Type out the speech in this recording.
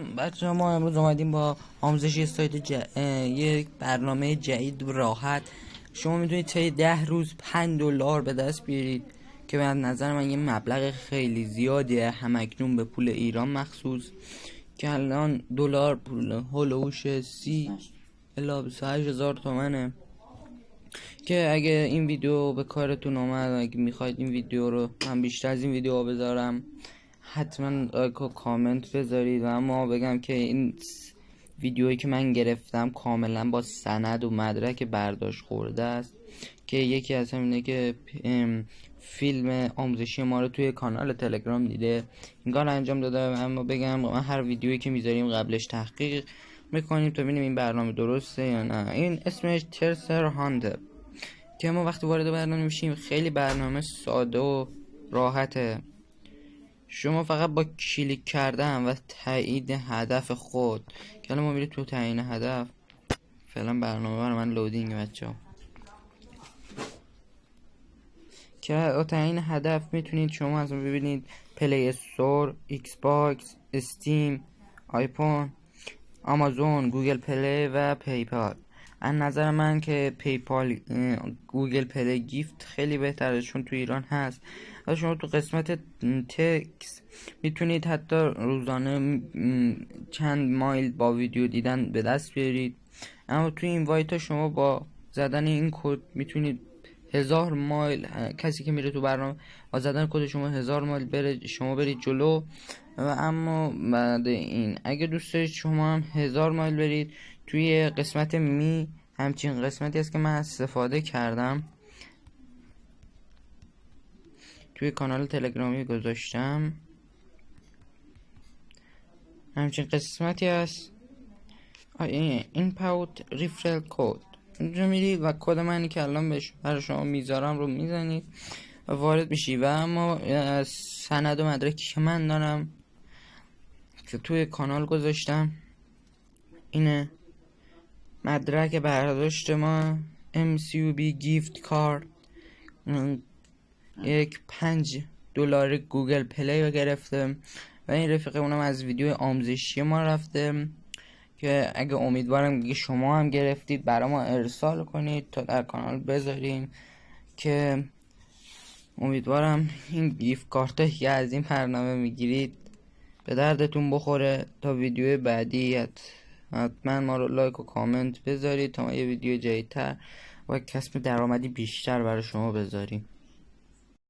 سلام بچه ها، ما امروز اومدیم با آموزشی سایت یک برنامه جدید و راحت. شما میتونید طی 10 روز $5 به دست بیارید که به نظر من یه مبلغ خیلی زیادیه همکنون به پول ایران مخصوص، که الان دلار پول هلوش 30 الی 28,000 تومنه. که اگه این ویدیو به کارتون اومد، اگه میخواید این ویدیو رو من بیشتر از این ویدیو بذارم، حتما لایک و کامنت بذارید. و اما بگم که این ویدیویی که من گرفتم کاملا با سند و مدرک برداشت خورده است، که یکی از همینه که فیلم آموزشی ما رو توی کانال تلگرام دیده این کار انجام داده. اما بگم من هر ویدیویی که میذاریم قبلش تحقیق میکنیم تا ببینیم این برنامه درسته یا نه. این اسمش ترسر هانتر، که ما وقتی وارد برنامه میشیم خیلی برنامه ساده و راحته. شما فقط با کلیک کردن و تایید هدف خود، که الان ما میریم تو تعیین هدف. فعلا برنامه برای من لودینگ بچه‌ها. که با تعیین هدف میتونید شما از ببینید پلی استور، ایکس باکس، استیم، آیفون، آمازون، گوگل پلی و پیپال. از نظر من که پیپال گوگل پلی گیفت خیلی بهتره چون تو ایران هست. و شما تو قسمت تکس میتونید حتی روزانه چند مایل با ویدیو دیدن به دست بیارید. اما تو این وایت شما با زدن این کد میتونید 1000 مایل، کسی که میره تو برنامه با زدن کد شما 1000 مایل بره، شما برید جلو. و اما بعد این اگه دوست دارید شما هم 1000 مایل برید، توی قسمت می همچین قسمتی است که من استفاده کردم توی کانال تلگرامی گذاشتم. همچین قسمتی است این پاوت ریفرل کد، اونجا میرید و کد منی که الان برای شما میذارم رو میزنید و وارد میشی. و اما سند و مدرکی که من دارم که توی کانال گذاشتم اینه: مدرک برداشت ما MCUB گیفت کارت، یک $5 گوگل پلی رو گرفته و این رفیق اونم از ویدیو آموزشی ما رفته، که اگه امیدوارم که شما هم گرفتید برای ما ارسال کنید تا در کانال بذارین، که امیدوارم این گیفت کارت که از این برنامه میگیرید به دردتون بخوره. تا ویدیو بعدی حتما ما رو لایک و کامنت بذارید تا ما یه ویدیو جدیدتر و کسب درآمدی بیشتر برای شما بذاریم.